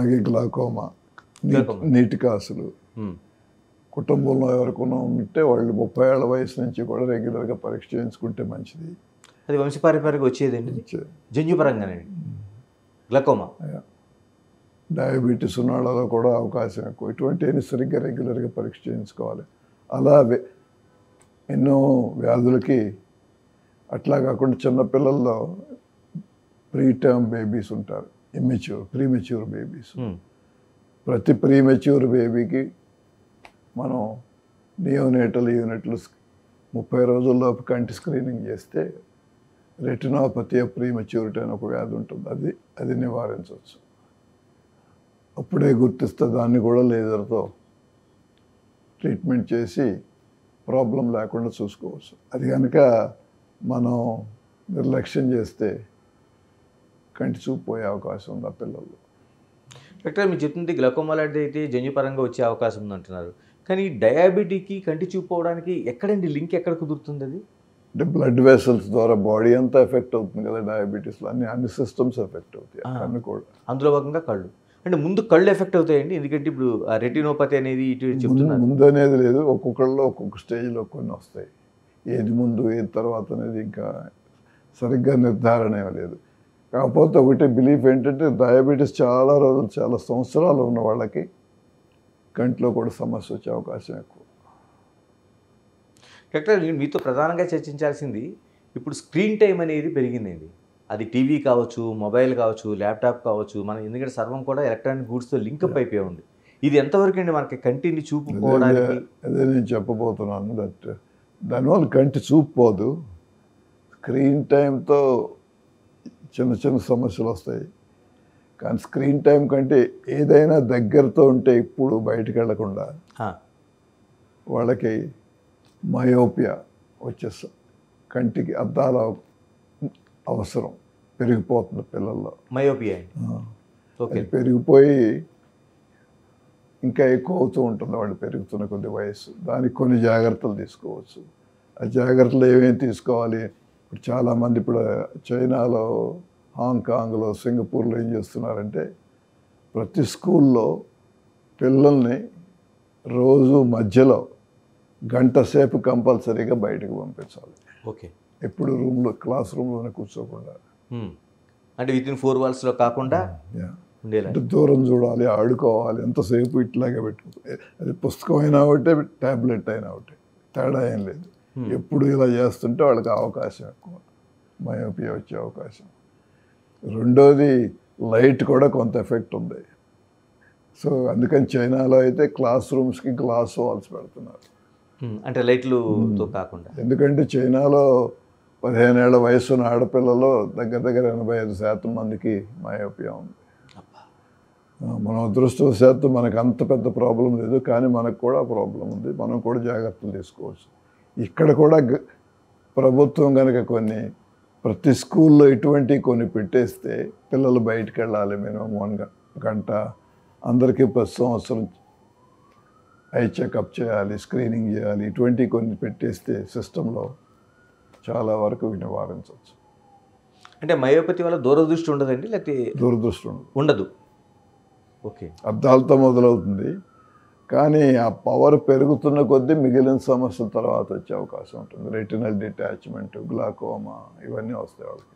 అలాగే glaucoma, glaucoma. నీటి కాసులు కుటుంబంలో ఎవరికైనా ఉంటే వాళ్ళు 30 ఏళ్ల వయసు నుంచి కూడా రెగ్యులర్గా పరీక్ష చేయించుకుంటే మంచిది. అది వంశపారంపర్యంగా వచ్చేదండి, జన్యుపరంగానండి గ్లాకోమా. డయాబెటీస్ ఉన్న వాళ్ళలో కూడా అవకాశం ఎక్కువ. ఇటువంటి సరిగ్గా రెగ్యులర్గా పరీక్ష చేయించుకోవాలి. అలా ఎన్నో వ్యాధులకి అట్లా కాకుండా చిన్నపిల్లల్లో ప్రీటర్మ్ బేబీస్ ఉంటారు, ప్రీమెచ్యూర్ బేబీస్. ప్రతి ప్రీమెచ్యూర్ బేబీకి మనం నియోనేటల్ యూనిట్లు 30 రోజుల్లోపు కంటి స్క్రీనింగ్ చేస్తే రెటినోపతి ఆఫ్ ప్రీమెచ్యూరిటీ అని ఒక వ్యాధి ఉంటుంది, అది నివారించవచ్చు. అప్పుడే గుర్తిస్తే దాన్ని కూడా లేజర్తో ట్రీట్మెంట్ చేసి ప్రాబ్లం లేకుండా చూసుకోవచ్చు. అది కనుక మనం నిర్లక్ష్యం చేస్తే కంటి చూపు పోయే అవకాశం ఉంది ఆ పిల్లల్లో. డాక్టర్ మీరు చెప్తుంది గ్లాకోమా లాంటిది అయితే జన్యుపరంగా వచ్చే అవకాశం ఉంది అంటున్నారు, కానీ డయాబెటీకి కంటి చూపు పోవడానికి ఎక్కడండి లింక్ ఎక్కడ కుదురుతుంది? అది అంటే బ్లడ్ వెసల్స్ ద్వారా బాడీ అంతా ఎఫెక్ట్ అవుతుంది కదా. డయాబెటీస్లో అన్ని సిస్టమ్స్ ఎఫెక్ట్ అవుతాయి, కన్ను కూడా. అందులో భాగంగా కళ్ళు అంటే ముందు కళ్ళు ఎఫెక్ట్ అవుతాయండి, ఎందుకంటే ఇప్పుడు రెటినోపతి అనేది ఇటు చెప్తున్నారు. ముందు అనేది లేదు, ఒక్కొక్కళ్ళు ఒక్కొక్క స్టేజ్లో కొన్ని వస్తాయి. ఏది ముందు ఏది తర్వాత అనేది ఇంకా సరిగ్గా నిర్ధారణ లేదు. కాకపోతే ఒకటి బిలీఫ్ ఏంటంటే డయాబెటీస్ చాలా రోజులు చాలా సంవత్సరాలు ఉన్న వాళ్ళకి కంట్లో కూడా సమస్య వచ్చే అవకాశం ఎక్కువ. డాక్టర్ నేను మీతో ప్రధానంగా చర్చించాల్సింది ఇప్పుడు స్క్రీన్ టైం అనేది పెరిగిందండి. అది టీవీ కావచ్చు, మొబైల్ కావచ్చు, ల్యాప్టాప్ కావచ్చు, మనం ఎందుకంటే సర్వం కూడా ఎలక్ట్రానిక్ గూడ్స్తో లింకప్ అయిపోయి ఉంది. ఇది ఎంతవరకు అండి మనకి కంటిని చూపుకోవడానికి? అదే నేను చెప్పబోతున్నాను. దానివల్ల కంటి చూపు పోదు, స్క్రీన్ టైంతో చిన్న చిన్న సమస్యలు వస్తాయి. కానీ స్క్రీన్ టైం కంటే ఏదైనా దగ్గరతో ఉంటే ఇప్పుడు బయటికి వెళ్లకుండా వాళ్ళకి మయోపియా వచ్చేస్తాం, కంటికి అద్దాల అవసరం పెరిగిపోతుంది పిల్లల్లో. మయోపియా పెరిగిపోయి ఇంకా ఎక్కువ అవుతూ ఉంటుంది వాళ్ళు పెరుగుతున్న కొద్ది వయసు. దానికి కొన్ని జాగ్రత్తలు తీసుకోవచ్చు. ఆ జాగ్రత్తలు ఏమేమి తీసుకోవాలి? ఇప్పుడు చాలామంది ఇప్పుడు చైనాలో, హాంకాంగ్లో, సింగపూర్లో ఏం చేస్తున్నారంటే ప్రతి స్కూల్లో పిల్లల్ని రోజు మధ్యలో గంట సేపు కంపల్సరీగా బయటకు పంపించాలి. ఓకే, ఎప్పుడు క్లాస్ రూమ్లోనే కూర్చోకుండా. అంటే వితిన్ 4 walls కాకుండా అంటే దూరం చూడాలి, ఆడుకోవాలి. ఎంతసేపు ఇట్లాగే పెట్టుకుంటే అది పుస్తకం అయినా ఒకటే, ట్యాబ్లెట్ అయినా ఒకటే, తేడా ఏం లేదు. ఎప్పుడు ఇలా చేస్తుంటే వాళ్ళకి అవకాశం ఎక్కువ, మయోపియా వచ్చే అవకాశం. రెండోది లైట్ కూడా కొంత ఎఫెక్ట్ ఉంది. సో అందుకని చైనాలో అయితే క్లాస్ రూమ్స్కి గ్లాస్ వాల్స్ పెడుతున్నారు, అంటే లైట్లుతో కాకుండా. ఎందుకంటే చైనాలో 15 ఏళ్ల వయసున్న ఆడపిల్లలో దగ్గర 85% మందికి మయోపియా ఉంది. మన అదృష్టవశాత్తు మనకు అంత పెద్ద ప్రాబ్లం లేదు, కానీ మనకు కూడా ప్రాబ్లం ఉంది. మనం కూడా జాగ్రత్తలు తీసుకోవచ్చు. ఇక్కడ కూడా ప్రభుత్వం కనుక ప్రతి స్కూల్లో ఇటువంటి కొన్ని పెట్టేస్తే పిల్లలు బయటికి వెళ్ళాలి, మినిమం 1 గంట. అందరికీ ప్రతి సంవత్సరం ఐ చెకప్ చేయాలి, స్క్రీనింగ్ చేయాలి. ఇటువంటి కొన్ని పెట్టేస్తే సిస్టంలో చాలా వరకు నివారించవచ్చు. అంటే మయోపతి వల్ల దూరదృష్టి ఉండదండి, లేకపోతే దూరదృష్టి ఉండదు? ఓకే, అద్దాలతో మొదలవుతుంది, కానీ ఆ పవర్ పెరుగుతున్న కొద్దీ మిగిలిన సమస్యల తర్వాత వచ్చే అవకాశం ఉంటుంది. రెటినల్ డిటాచ్మెంట్, గ్లాకోమా ఇవన్నీ వస్తాయి వాళ్ళకి.